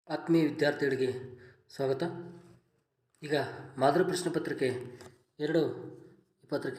ಆತ್ಮೀಯ ವಿದ್ಯಾರ್ಥಿಗಳಿಗೆ ಸ್ವಾಗತ. ಈಗ ಮಾದರಿ ಪ್ರಶ್ನೆ ಪತ್ರಿಕೆ 2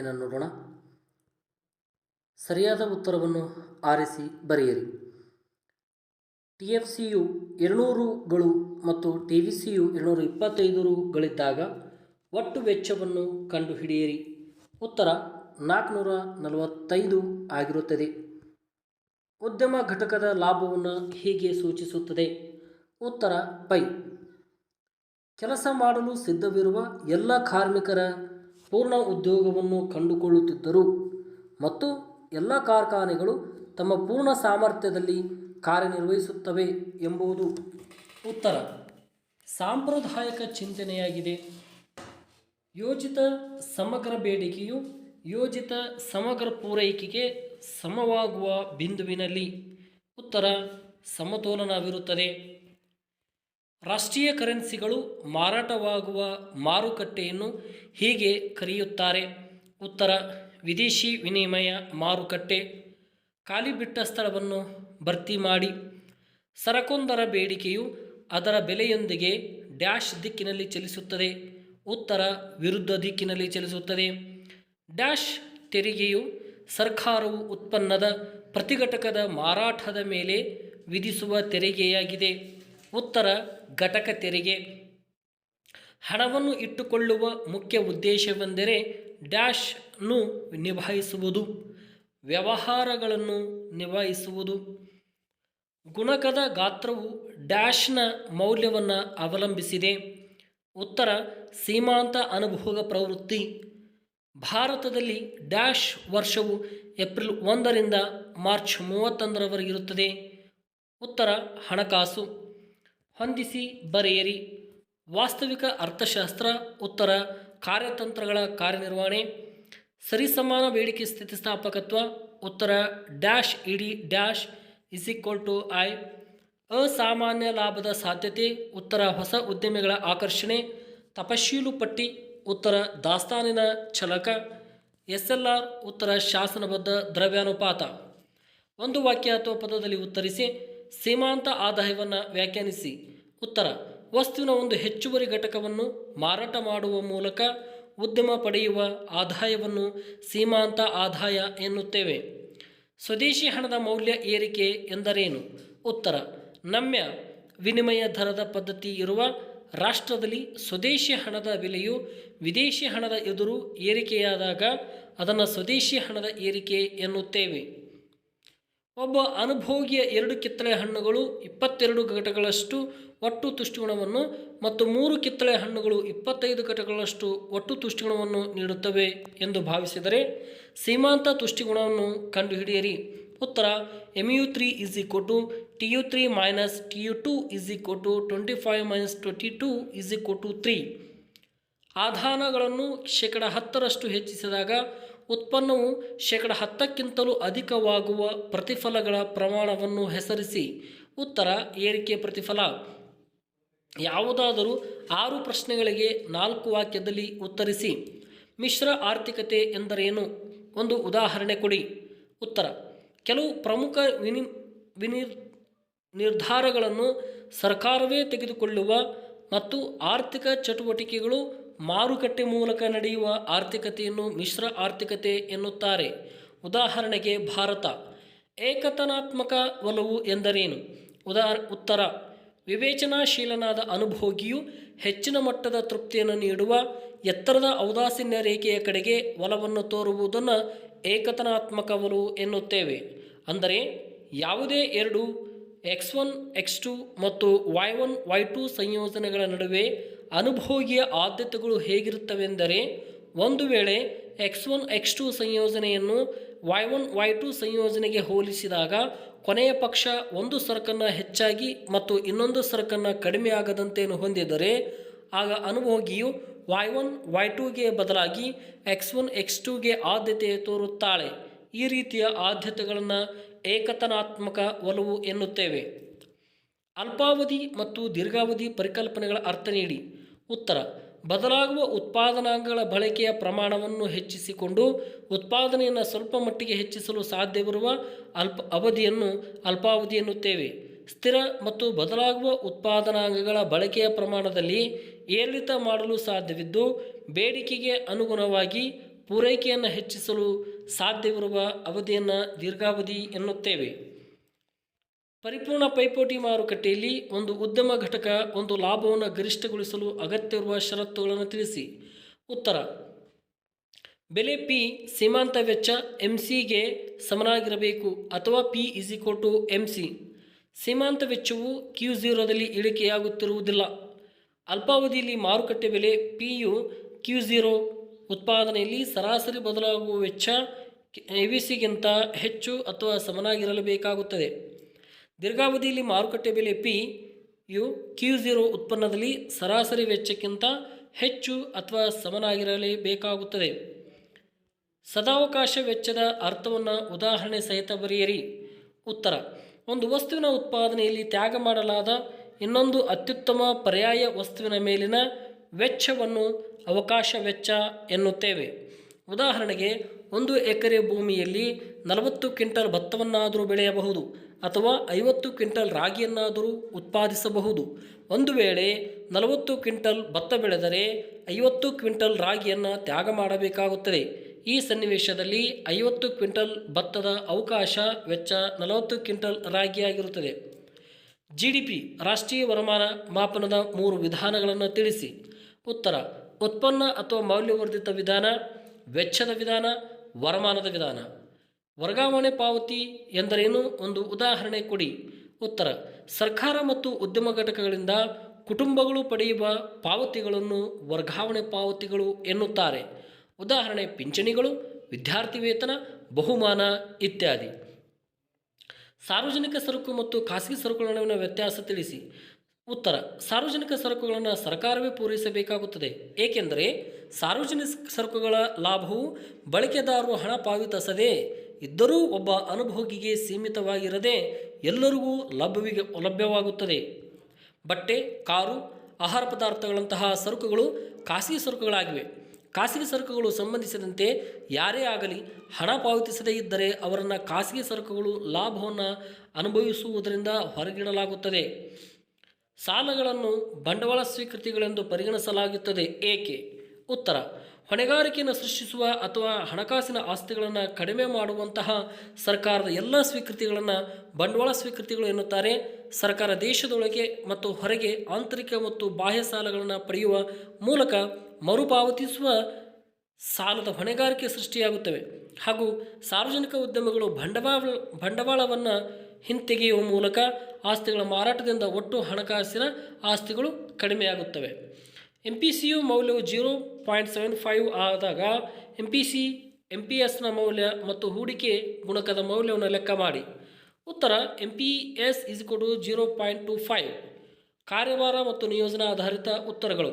ನಾನು ನೋಡೋಣ. ಸರಿಯಾದ ಉತ್ತರವನ್ನು ಆರಿಸಿ ಬರೆಯಿರಿ. TFCಯು 200 ಗಳು ಮತ್ತು TVCಯು 225 ರುಗಳಿದ್ದಾಗ ಒಟ್ಟು ವೆಚ್ಚವನ್ನು ಕಂಡುಹಿಡಿಯಿರಿ. ಉತ್ತರ 445 ಆಗಿರುತ್ತದೆ. ಉದ್ಯಮ ಘಟಕದ ಲಾಭವನ್ನು ಹೀಗೆ ಸೂಚಿಸುತ್ತದೆ. ಉತ್ತರ ಪೈ. ಕೆಲಸ ಮಾಡಲು ಸಿದ್ಧವಿರುವ ಎಲ್ಲ ಕಾರ್ಮಿಕರ ಪೂರ್ಣ ಉದ್ಯೋಗವನ್ನು ಕಂಡುಕೊಳ್ಳುತ್ತಿದ್ದರು ಮತ್ತು ಎಲ್ಲ ಕಾರ್ಖಾನೆಗಳು ತಮ್ಮ ಪೂರ್ಣ ಸಾಮರ್ಥ್ಯದಲ್ಲಿ ಕಾರ್ಯನಿರ್ವಹಿಸುತ್ತವೆ ಎಂಬುದು ಉತ್ತರ ಸಾಂಪ್ರದಾಯಿಕ ಚಿಂತನೆಯಾಗಿದೆ. ಯೋಜಿತ ಸಮಗ್ರ ಬೇಡಿಕೆಯು ಯೋಜಿತ ಸಮಗ್ರ ಪೂರೈಕೆಗೆ ಸಮವಾಗುವ ಬಿಂದುವಿನಲ್ಲಿ ಉತ್ತರ ಸಮತೋಲನವಿರುತ್ತದೆ. ರಾಷ್ಟ್ರೀಯ ಕರೆನ್ಸಿಗಳು ಮಾರಾಟವಾಗುವ ಮಾರುಕಟ್ಟೆಯನ್ನು ಹೀಗೆ ಕರೆಯುತ್ತಾರೆ. ಉತ್ತರ ವಿದೇಶಿ ವಿನಿಮಯ ಮಾರುಕಟ್ಟೆ. ಖಾಲಿ ಬಿಟ್ಟ ಸ್ಥಳವನ್ನು ಭರ್ತಿ ಮಾಡಿ. ಸರಕೊಂದರ ಬೇಡಿಕೆಯು ಅದರ ಬೆಲೆಯೊಂದಿಗೆ ಡ್ಯಾಶ್ ದಿಕ್ಕಿನಲ್ಲಿ ಚಲಿಸುತ್ತದೆ. ಉತ್ತರ ವಿರುದ್ಧ ದಿಕ್ಕಿನಲ್ಲಿ ಚಲಿಸುತ್ತದೆ. ಡ್ಯಾಶ್ ತೆರಿಗೆಯು ಸರ್ಕಾರವು ಉತ್ಪನ್ನದ ಪ್ರತಿಘಟಕದ ಮಾರಾಟದ ಮೇಲೆ ವಿಧಿಸುವ ತೆರಿಗೆಯಾಗಿದೆ. ಉತ್ತರ ಘಟಕ ತೆರಿಗೆ. ಹಣವನ್ನು ಇಟ್ಟುಕೊಳ್ಳುವ ಮುಖ್ಯ ಉದ್ದೇಶವೆಂದರೆ ಡ್ಯಾಶ್ನ್ನು ನಿಭಾಯಿಸುವುದು, ವ್ಯವಹಾರಗಳನ್ನು ನಿಭಾಯಿಸುವುದು. ಗುಣಕದ ಗಾತ್ರವು ಡ್ಯಾಶ್ನ ಮೌಲ್ಯವನ್ನು ಅವಲಂಬಿಸಿದೆ. ಉತ್ತರ ಸೀಮಾಂತ ಅನುಭೋಗ ಪ್ರವೃತ್ತಿ. ಭಾರತದಲ್ಲಿ ಡ್ಯಾಶ್ ವರ್ಷವು ಏಪ್ರಿಲ್ 1ರಿಂದ ಮಾರ್ಚ್ 31ರವರೆಗಿರುತ್ತದೆ. ಉತ್ತರ ಹಣಕಾಸು. ಹೊಂದಿಸಿ ಬರೆಯಿರಿ. ವಾಸ್ತವಿಕ ಅರ್ಥಶಾಸ್ತ್ರ. ಉತ್ತರ ಕಾರ್ಯತಂತ್ರಗಳ ಕಾರ್ಯನಿರ್ವಹಣೆ. ಸರಿಸಮಾನ ಬೇಡಿಕೆ ಸ್ಥಿತಿಸ್ಥಾಪಕತ್ವ. ಉತ್ತರ ಡ್ಯಾಶ್ ಇಡಿ ಡ್ಯಾಶ್ =I. ಅಸಾಮಾನ್ಯ ಲಾಭದ ಸಾಧ್ಯತೆ. ಉತ್ತರ ಹೊಸ ಉದ್ಯಮಿಗಳ ಆಕರ್ಷಣೆ. ತಪಶೀಲು ಪಟ್ಟಿ. ಉತ್ತರ ದಾಸ್ತಾನಿನ ಚಾಲಕ. SLR. ಉತ್ತರ ಶಾಸನಬದ್ಧ ದ್ರವ್ಯಾನುಪಾತ. ಒಂದು ವಾಕ್ಯ ಅಥವಾ ಪದದಲ್ಲಿ ಉತ್ತರಿಸಿ. ಸೀಮಾಂತ ಆದಾಯವನ್ನು ವ್ಯಾಖ್ಯಾನಿಸಿ. ಉತ್ತರ ವಸ್ತುವಿನ ಒಂದು ಹೆಚ್ಚುವರಿ ಘಟಕವನ್ನು ಮಾರಾಟ ಮಾಡುವ ಮೂಲಕ ಉದ್ಯಮ ಪಡೆಯುವ ಆದಾಯವನ್ನು ಸೀಮಾಂತ ಆದಾಯ ಎನ್ನುತ್ತೇವೆ. ಸ್ವದೇಶಿ ಹಣದ ಮೌಲ್ಯ ಏರಿಕೆ ಎಂದರೇನು? ಉತ್ತರ ನಮ್ಯ ವಿನಿಮಯ ದರದ ಪದ್ಧತಿ ಇರುವ ರಾಷ್ಟ್ರದಲ್ಲಿ ಸ್ವದೇಶಿ ಹಣದ ಬೆಲೆಯು ವಿದೇಶಿ ಹಣದ ಎದುರು ಏರಿಕೆಯಾದಾಗ ಅದನ್ನು ಸ್ವದೇಶಿ ಹಣದ ಏರಿಕೆ ಎನ್ನುತ್ತೇವೆ. ಒಬ್ಬ ಅನುಭೋಗಿಯ 2 ಕಿತ್ತಳೆ ಹಣ್ಣುಗಳು 22 ಘಟಕಗಳಷ್ಟು ಒಟ್ಟು ತುಷ್ಟಿಗುಣವನ್ನು ಮತ್ತು 3 ಕಿತ್ತಳೆ ಹಣ್ಣುಗಳು 25 ಘಟಕಗಳಷ್ಟು ಒಟ್ಟು ತುಷ್ಟಿಗುಣವನ್ನು ನೀಡುತ್ತವೆ ಎಂದು ಭಾವಿಸಿದರೆ ಸೀಮಾಂತ ತುಷ್ಟಿಗುಣವನ್ನು ಕಂಡುಹಿಡಿಯಿರಿ. ಉತ್ತರ mu3 Tu3 - Tu2 25 - 22 3. ಆದಾನಗಳನ್ನು 10% ಹೆಚ್ಚಿಸಿದಾಗ ಉತ್ಪನ್ನವು 10%ಕ್ಕಿಂತಲೂ ಅಧಿಕವಾಗುವ ಪ್ರತಿಫಲಗಳ ಪ್ರಮಾಣವನ್ನು ಹೆಸರಿಸಿ. ಉತ್ತರ ಏರಿಕೆ ಪ್ರತಿಫಲ. ಯಾವುದಾದರೂ 6 ಪ್ರಶ್ನೆಗಳಿಗೆ 4 ವಾಕ್ಯದಲ್ಲಿ ಉತ್ತರಿಸಿ. ಮಿಶ್ರ ಆರ್ಥಿಕತೆ ಎಂದರೇನು? ಒಂದು ಉದಾಹರಣೆ ಕೊಡಿ. ಉತ್ತರ ಕೆಲವು ಪ್ರಮುಖ ನಿರ್ಧಾರಗಳನ್ನು ಸರ್ಕಾರವೇ ತೆಗೆದುಕೊಳ್ಳುವ ಮತ್ತು ಆರ್ಥಿಕ ಚಟುವಟಿಕೆಗಳು ಮಾರುಕಟ್ಟೆ ಮೂಲಕ ನಡೆಯುವ ಆರ್ಥಿಕತೆಯನ್ನು ಮಿಶ್ರ ಆರ್ಥಿಕತೆ ಎನ್ನುತ್ತಾರೆ. ಉದಾಹರಣೆಗೆ ಭಾರತ. ಏಕತಾನಾತ್ಮಕ ಒಲವು ಎಂದರೇನು? ಉತ್ತರ ವಿವೇಚನಾಶೀಲನಾದ ಅನುಭೋಗಿಯು ಹೆಚ್ಚಿನ ಮಟ್ಟದ ತೃಪ್ತಿಯನ್ನು ನೀಡುವ ಎತ್ತರದ ಔದಾಸೀನ್ಯ ರೇಖೆಯ ಕಡೆಗೆ ಒಲವನ್ನು ತೋರುವುದನ್ನು ಏಕತಾನಾತ್ಮಕ ಒಲವು ಎನ್ನುತ್ತೇವೆ. ಅಂದರೆ ಯಾವುದೇ 2 X1 X2 ಮತ್ತು Y1 Y2 ಸಂಯೋಜನೆಗಳ ನಡುವೆ ಅನುಭೋಗಿಯ ಆದ್ಯತೆಗಳು ಹೇಗಿರುತ್ತವೆಂದರೆ ಒಂದು ವೇಳೆ X1 X2 ಸಂಯೋಜನೆಯನ್ನು Y1 Y2 ಸಂಯೋಜನೆಗೆ ಹೋಲಿಸಿದಾಗ ಕೊನೆಯ ಪಕ್ಷ ಒಂದು ಸರಕನ್ನು ಹೆಚ್ಚಾಗಿ ಮತ್ತು ಇನ್ನೊಂದು ಸರಕನ್ನು ಕಡಿಮೆ ಆಗದಂತೆಯನ್ನು ಹೊಂದಿದರೆ ಆಗ ಅನುಭೋಗಿಯು Y1 Y2ಗೆ ಬದಲಾಗಿ X1 X2ಗೆ ಆದ್ಯತೆ ತೋರುತ್ತಾಳೆ. ಈ ರೀತಿಯ ಆದ್ಯತೆಗಳನ್ನು ಏಕತಾನಾತ್ಮಕ ಒಲವು ಎನ್ನುತ್ತೇವೆ. ಅಲ್ಪಾವಧಿ ಮತ್ತು ದೀರ್ಘಾವಧಿ ಪರಿಕಲ್ಪನೆಗಳ ಅರ್ಥ ನೀಡಿ. ಉತ್ತರ ಬದಲಾಗುವ ಉತ್ಪಾದನಾಂಗಗಳ ಬಳಕೆಯ ಪ್ರಮಾಣವನ್ನು ಹೆಚ್ಚಿಸಿಕೊಂಡು ಉತ್ಪಾದನೆಯನ್ನು ಸ್ವಲ್ಪ ಮಟ್ಟಿಗೆ ಹೆಚ್ಚಿಸಲು ಸಾಧ್ಯವಿರುವ ಅವಧಿಯನ್ನು ಅಲ್ಪಾವಧಿ ಎನ್ನುತ್ತೇವೆ. ಸ್ಥಿರ ಮತ್ತು ಬದಲಾಗುವ ಉತ್ಪಾದನಾಂಗಗಳ ಬಳಕೆಯ ಪ್ರಮಾಣದಲ್ಲಿ ಏರಿಳಿತ ಮಾಡಲು ಸಾಧ್ಯವಿದ್ದು ಬೇಡಿಕೆಗೆ ಅನುಗುಣವಾಗಿ ಪೂರೈಕೆಯನ್ನು ಹೆಚ್ಚಿಸಲು ಸಾಧ್ಯವಿರುವ ಅವಧಿಯನ್ನು ದೀರ್ಘಾವಧಿ ಎನ್ನುತ್ತೇವೆ. ಪರಿಪೂರ್ಣ ಪೈಪೋಟಿ ಮಾರುಕಟ್ಟೆಯಲ್ಲಿ ಒಂದು ಉದ್ಯಮ ಘಟಕ ಒಂದು ಲಾಭವನ್ನು ಗರಿಷ್ಠಗೊಳಿಸಲು ಅಗತ್ಯವಿರುವ ಷರತ್ತುಗಳನ್ನು ತಿಳಿಸಿ. ಉತ್ತರ: ಬೆಲೆ ಪಿ ಸೀಮಾಂತ ವೆಚ್ಚ ಎಂಸಿಗೆ ಸಮನಾಗಿರಬೇಕು ಅಥವಾ ಪಿ ಎಂಸಿ. ಸೀಮಾಂತ ವೆಚ್ಚವು Q0ದಲ್ಲಿ ಇಳಿಕೆಯಾಗುತ್ತಿರುವುದಿಲ್ಲ. ಅಲ್ಪಾವಧಿಯಲ್ಲಿ ಮಾರುಕಟ್ಟೆ ಬೆಲೆ ಪಿಯು Q0 ಉತ್ಪಾದನೆಯಲ್ಲಿ ಸರಾಸರಿ ಬದಲಾಗುವ ವೆಚ್ಚ ಎವಿಸಿಗಿಂತ ಹೆಚ್ಚು ಅಥವಾ ಸಮನಾಗಿರಲೇಬೇಕಾಗುತ್ತದೆ. ದೀರ್ಘಾವಧಿಯಲ್ಲಿ ಮಾರುಕಟ್ಟೆ ಬೆಲೆ ಪಿಯು Q0 ಉತ್ಪನ್ನದಲ್ಲಿ ಸರಾಸರಿ ವೆಚ್ಚಕ್ಕಿಂತ ಹೆಚ್ಚು ಅಥವಾ ಸಮನಾಗಿರಲೇಬೇಕಾಗುತ್ತದೆ. ಸದಾವಕಾಶ ವೆಚ್ಚದ ಅರ್ಥವನ್ನು ಉದಾಹರಣೆ ಸಹಿತ ಬರೆಯಿರಿ. ಉತ್ತರ: ಒಂದು ವಸ್ತುವಿನ ಉತ್ಪಾದನೆಯಲ್ಲಿ ತ್ಯಾಗ ಮಾಡಲಾದ ಇನ್ನೊಂದು ಅತ್ಯುತ್ತಮ ಪರ್ಯಾಯ ವಸ್ತುವಿನ ಮೇಲಿನ ವೆಚ್ಚವನ್ನು ಅವಕಾಶ ವೆಚ್ಚ ಎನ್ನುತ್ತೇವೆ. ಉದಾಹರಣೆಗೆ 1 ಎಕರೆ ಭೂಮಿಯಲ್ಲಿ 40 ಕ್ವಿಂಟಲ್ ಭತ್ತವನ್ನಾದರೂ ಬೆಳೆಯಬಹುದು ಅಥವಾ 50 ಕ್ವಿಂಟಲ್ ರಾಗಿಯನ್ನಾದರೂ ಉತ್ಪಾದಿಸಬಹುದು. ಒಂದು ವೇಳೆ 40 ಕ್ವಿಂಟಲ್ ಭತ್ತ ಬೆಳೆದರೆ 50 ಕ್ವಿಂಟಲ್ ರಾಗಿಯನ್ನು ತ್ಯಾಗ ಮಾಡಬೇಕಾಗುತ್ತದೆ. ಈ ಸನ್ನಿವೇಶದಲ್ಲಿ 50 ಕ್ವಿಂಟಲ್ ಭತ್ತದ ಅವಕಾಶ ವೆಚ್ಚ 40 ಕ್ವಿಂಟಲ್ ರಾಗಿಯಾಗಿರುತ್ತದೆ. GDP ರಾಷ್ಟ್ರೀಯ ವರಮಾನ ಮಾಪನದ 3 ವಿಧಾನಗಳನ್ನು ತಿಳಿಸಿ. ಉತ್ತರ: ಉತ್ಪನ್ನ ಅಥವಾ ಮೌಲ್ಯವರ್ಧಿತ ವಿಧಾನ, ವೆಚ್ಚದ ವಿಧಾನ, ವರಮಾನದ ವಿಧಾನ. ವರ್ಗಾವಣೆ ಪಾವತಿ ಎಂದರೇನು? ಒಂದು ಉದಾಹರಣೆ ಕೊಡಿ. ಉತ್ತರ: ಸರ್ಕಾರ ಮತ್ತು ಉದ್ಯಮ ಘಟಕಗಳಿಂದ ಕುಟುಂಬಗಳು ಪಡೆಯುವ ಪಾವತಿಗಳನ್ನು ವರ್ಗಾವಣೆ ಪಾವತಿಗಳು ಎನ್ನುತ್ತಾರೆ. ಉದಾಹರಣೆ ಪಿಂಚಣಿಗಳು, ವಿದ್ಯಾರ್ಥಿ ವೇತನ, ಬಹುಮಾನ ಇತ್ಯಾದಿ. ಸಾರ್ವಜನಿಕ ಸರಕು ಮತ್ತು ಖಾಸಗಿ ಸರಕುಗಳ ನಡುವಿನ ವ್ಯತ್ಯಾಸ ತಿಳಿಸಿ. ಉತ್ತರ: ಸಾರ್ವಜನಿಕ ಸರಕುಗಳನ್ನು ಸರ್ಕಾರವೇ ಪೂರೈಸಬೇಕಾಗುತ್ತದೆ. ಏಕೆಂದರೆ ಸಾರ್ವಜನಿಕ ಸರಕುಗಳ ಲಾಭವು ಬಳಕೆದಾರರು ಹಣ ಪಾವತಿಸದೇ ಇದ್ದರೂ ಒಬ್ಬ ಅನುಭೋಗಿಗೆ ಸೀಮಿತವಾಗಿರದೆ ಎಲ್ಲರಿಗೂ ಲಭ್ಯವಾಗುತ್ತದೆ. ಬಟ್ಟೆ, ಕಾರು, ಆಹಾರ ಪದಾರ್ಥಗಳಂತಹ ಸರಕುಗಳು ಖಾಸಗಿ ಸರಕುಗಳಾಗಿವೆ. ಖಾಸಗಿ ಸರಕುಗಳು ಸಂಬಂಧಿಸಿದಂತೆ ಯಾರೇ ಆಗಲಿ ಹಣ ಪಾವತಿಸದೇ ಇದ್ದರೆ ಅವರನ್ನು ಖಾಸಗಿ ಸರಕುಗಳು ಲಾಭವನ್ನು ಅನುಭವಿಸುವುದರಿಂದ ಹೊರಗಿಡಲಾಗುತ್ತದೆ. ಸಾಲಗಳನ್ನು ಬಂಡವಾಳ ಸ್ವೀಕೃತಿಗಳೆಂದು ಪರಿಗಣಿಸಲಾಗುತ್ತದೆ. ಏಕೆ? ಉತ್ತರ: ಹೊಣೆಗಾರಿಕೆಯನ್ನು ಸೃಷ್ಟಿಸುವ ಅಥವಾ ಹಣಕಾಸಿನ ಆಸ್ತಿಗಳನ್ನು ಕಡಿಮೆ ಮಾಡುವಂತಹ ಸರ್ಕಾರದ ಎಲ್ಲ ಸ್ವೀಕೃತಿಗಳನ್ನು ಬಂಡವಾಳ ಸ್ವೀಕೃತಿಗಳು ಎನ್ನುತ್ತಾರೆ. ಸರ್ಕಾರ ದೇಶದೊಳಗೆ ಮತ್ತು ಹೊರಗೆ ಆಂತರಿಕ ಮತ್ತು ಬಾಹ್ಯ ಸಾಲಗಳನ್ನು ಪಡೆಯುವ ಮೂಲಕ ಮರುಪಾವತಿಸುವ ಸಾಲದ ಹೊಣೆಗಾರಿಕೆ ಸೃಷ್ಟಿಯಾಗುತ್ತವೆ ಹಾಗೂ ಸಾರ್ವಜನಿಕ ಉದ್ಯಮಗಳು ಬಂಡವಾಳವನ್ನು ಹಿಂತೆಗೆಯುವ ಮೂಲಕ ಆಸ್ತಿಗಳ ಮಾರಾಟದಿಂದ ಒಟ್ಟು ಹಣಕಾಸಿನ ಆಸ್ತಿಗಳು ಕಡಿಮೆಯಾಗುತ್ತವೆ. MPCU ಮೌಲ್ಯವು 0.75 ಆದಾಗ MPSನ ಮೌಲ್ಯ ಮತ್ತು ಹೂಡಿಕೆ ಗುಣಕದ ಮೌಲ್ಯವನ್ನು ಲೆಕ್ಕ ಮಾಡಿ. ಉತ್ತರ: MPS 0.25. ಕಾರ್ಯಭಾರ ಮತ್ತು ನಿಯೋಜನಾ ಆಧಾರಿತ ಉತ್ತರಗಳು.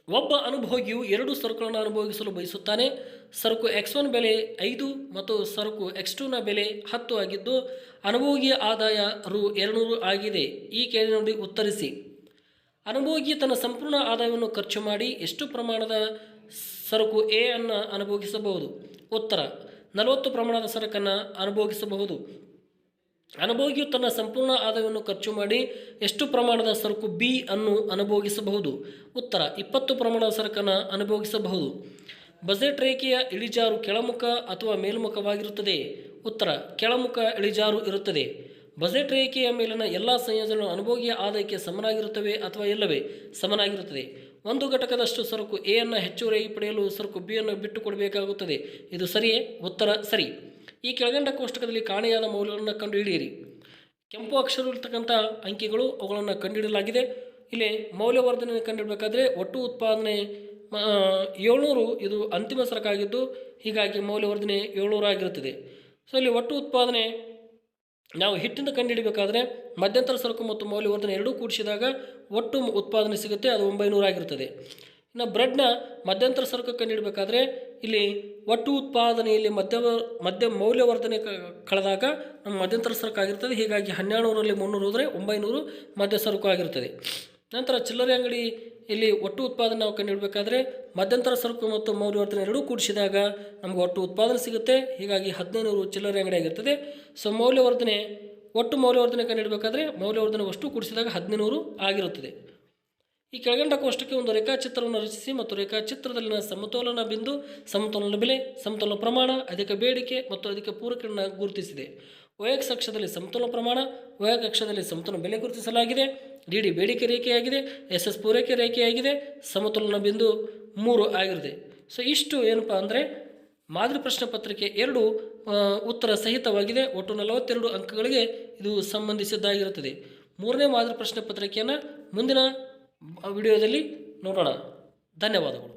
ಒಬ್ಬ ಅನುಭೋಗಿಯು 2 ಸರಕುಗಳನ್ನು ಅನುಭೋಗಿಸಲು ಬಯಸುತ್ತಾನೆ. ಸರಕು X1 ಬೆಲೆ 5 ಮತ್ತು ಸರಕು X2ನ ಬೆಲೆ 10 ಆಗಿದ್ದು ಅನುಭೋಗಿಯ ಆದಾಯ ರು 200 ಆಗಿದೆ. ಈ ಕೆಳಗಿನಲ್ಲಿ ಉತ್ತರಿಸಿ. ಅನುಭೋಗಿ ತನ್ನ ಸಂಪೂರ್ಣ ಆದಾಯವನ್ನು ಖರ್ಚು ಮಾಡಿ ಎಷ್ಟು ಪ್ರಮಾಣದ ಸರಕು ಎ ಅನ್ನು ಅನುಭೋಗಿಸಬಹುದು? ಉತ್ತರ: 40 ಪ್ರಮಾಣದ ಸರಕನ್ನು ಅನುಭೋಗಿಸಬಹುದು. ಅನುಭೋಗಿಯು ತನ್ನ ಸಂಪೂರ್ಣ ಆದಾಯವನ್ನು ಖರ್ಚು ಮಾಡಿ ಎಷ್ಟು ಪ್ರಮಾಣದ ಸರಕು ಬಿ ಅನ್ನು ಅನುಭೋಗಿಸಬಹುದು? ಉತ್ತರ: 20 ಪ್ರಮಾಣದ ಸರಕನ್ನು ಅನುಭೋಗಿಸಬಹುದು. ಬಜೆಟ್ ರೇಖೆಯ ಇಳಿಜಾರು ಕೆಳಮುಖ ಅಥವಾ ಮೇಲ್ಮುಖವಾಗಿರುತ್ತದೆ? ಉತ್ತರ: ಕೆಳಮುಖ ಇಳಿಜಾರು ಇರುತ್ತದೆ. ಬಜೆಟ್ ರೇಖೆಯ ಮೇಲಿನ ಎಲ್ಲ ಸಂಯೋಜನೆಗಳು ಅನುಭೋಗಿಯ ಆದಾಯಕ್ಕೆ ಸಮನಾಗಿರುತ್ತವೆ ಅಥವಾ ಇಲ್ಲವೇ? ಸಮನಾಗಿರುತ್ತದೆ. ಒಂದು ಘಟಕದಷ್ಟು ಸರಕು ಎ ಅನ್ನು ಹೆಚ್ಚುವರಿಯಾಗಿ ಪಡೆಯಲು ಸರಕು ಬಿ ಅನ್ನು ಬಿಟ್ಟು ಕೊಡಬೇಕಾಗುತ್ತದೆ. ಇದು ಸರಿಯೇ? ಉತ್ತರ: ಸರಿ. ಈ ಕೆಳಗಂಡ ಕೋಷ್ಟಕದಲ್ಲಿ ಕಾಣೆಯಾದ ಮೌಲ್ಯಗಳನ್ನು ಕಂಡುಹಿಡಿಯಿರಿ. ಕೆಂಪು ಅಕ್ಷರವಿರ್ತಕ್ಕಂಥ ಅಂಕಿಗಳು ಅವುಗಳನ್ನು ಕಂಡುಹಿಡಲಾಗಿದೆ. ಇಲ್ಲಿ ಮೌಲ್ಯವರ್ಧನೆ ಕಂಡುಹಿಡಬೇಕಾದ್ರೆ ಒಟ್ಟು ಉತ್ಪಾದನೆ 700 ಇದು ಅಂತಿಮ ಸರಕಾಗಿದ್ದು ಹೀಗಾಗಿ ಮೌಲ್ಯವರ್ಧನೆ 700 ಆಗಿರುತ್ತದೆ. ಸೊ ಇಲ್ಲಿ ಒಟ್ಟು ಉತ್ಪಾದನೆ ನಾವು ಹಿಟ್ಟಿಂದ ಕಂಡುಹಿಡಬೇಕಾದ್ರೆ ಮಧ್ಯಂತರ ಸರಕು ಮತ್ತು ಮೌಲ್ಯವರ್ಧನೆ ಎರಡೂ ಕೂಡಿಸಿದಾಗ ಒಟ್ಟು ಉತ್ಪಾದನೆ ಸಿಗುತ್ತೆ, ಅದು 900 ಆಗಿರುತ್ತದೆ. ಇನ್ನು ಬ್ರೆಡ್ನ ಮಧ್ಯಂತರ ಸರಕು ಕಂಡುಹಿಡಬೇಕಾದ್ರೆ ಇಲ್ಲಿ ಒಟ್ಟು ಉತ್ಪಾದನೆಯಲ್ಲಿ ಮಧ್ಯ ಮೌಲ್ಯವರ್ಧನೆ ಕಳೆದಾಗ ನಮ್ಮ ಮಧ್ಯಂತರ ಸರಕು ಆಗಿರ್ತದೆ. ಹೀಗಾಗಿ 1200ರಲ್ಲಿ 300 ಹೋದರೆ 900 ಮಧ್ಯ ಸರಕು ಆಗಿರ್ತದೆ. ನಂತರ ಚಿಲ್ಲರೆ ಅಂಗಡಿ ಇಲ್ಲಿ ಒಟ್ಟು ಉತ್ಪಾದನೆ ನಾವು ಕಂಡುಹಿಡಬೇಕಾದ್ರೆ ಮಧ್ಯಂತರ ಸರಕು ಮತ್ತು ಮೌಲ್ಯವರ್ಧನೆ ಎರಡೂ ಕೂಡಿಸಿದಾಗ ನಮಗೆ ಒಟ್ಟು ಉತ್ಪಾದನೆ ಸಿಗುತ್ತೆ. ಹೀಗಾಗಿ 1500 ಚಿಲ್ಲರೆ ಅಂಗಡಿ ಆಗಿರ್ತದೆ. ಸೊ ಮೌಲ್ಯವರ್ಧನೆ ಒಟ್ಟು ಮೌಲ್ಯವರ್ಧನೆ ಕಂಡುಹಿಡಬೇಕಾದ್ರೆ ಮೌಲ್ಯವರ್ಧನೆ ಅಷ್ಟು ಕೂಡಿಸಿದಾಗ 1500 ಆಗಿರುತ್ತದೆ. ಈ ಕೆಳಗಂಡ ಕೋಷ್ಟಕ್ಕೆ ಒಂದು ರೇಖಾಚಿತ್ರವನ್ನು ರಚಿಸಿ ಮತ್ತು ರೇಖಾಚಿತ್ರದಲ್ಲಿನ ಸಮತೋಲನ ಬಿಂದು, ಸಮತೋಲನ ಬೆಲೆ, ಸಮತೋಲನ ಪ್ರಮಾಣ, ಅಧಿಕ ಬೇಡಿಕೆ ಮತ್ತು ಅಧಿಕ ಪೂರೈಕೆಯನ್ನು ಗುರುತಿಸಿದೆ. OX ಅಕ್ಷದಲ್ಲಿ ಸಮತೋಲನ ಪ್ರಮಾಣ, OY ಅಕ್ಷದಲ್ಲಿ ಸಮತೋಲನ ಬೆಲೆ ಗುರುತಿಸಲಾಗಿದೆ. DD ಬೇಡಿಕೆ ರೇಖೆಯಾಗಿದೆ, SS ಪೂರೈಕೆ ರೇಖೆಯಾಗಿದೆ, ಸಮತೋಲನ ಬಿಂದು 3 ಆಗಿರುತ್ತೆ. ಸೊ ಇಷ್ಟು ಏನಪ್ಪ ಅಂದರೆ ಮಾದರಿ ಪ್ರಶ್ನೆ ಪತ್ರಿಕೆ 2 ಉತ್ತರ ಸಹಿತವಾಗಿದೆ. ಒಟ್ಟು 42 ಅಂಕಗಳಿಗೆ ಇದು ಸಂಬಂಧಿಸಿದ್ದಾಗಿರುತ್ತದೆ. 3ನೇ ಮಾದರಿ ಪ್ರಶ್ನೆ ಪತ್ರಿಕೆಯನ್ನು ಮುಂದಿನ ವಿಡಿಯೋದಲ್ಲಿ ನೋಡೋಣ. ಧನ್ಯವಾದಗಳು.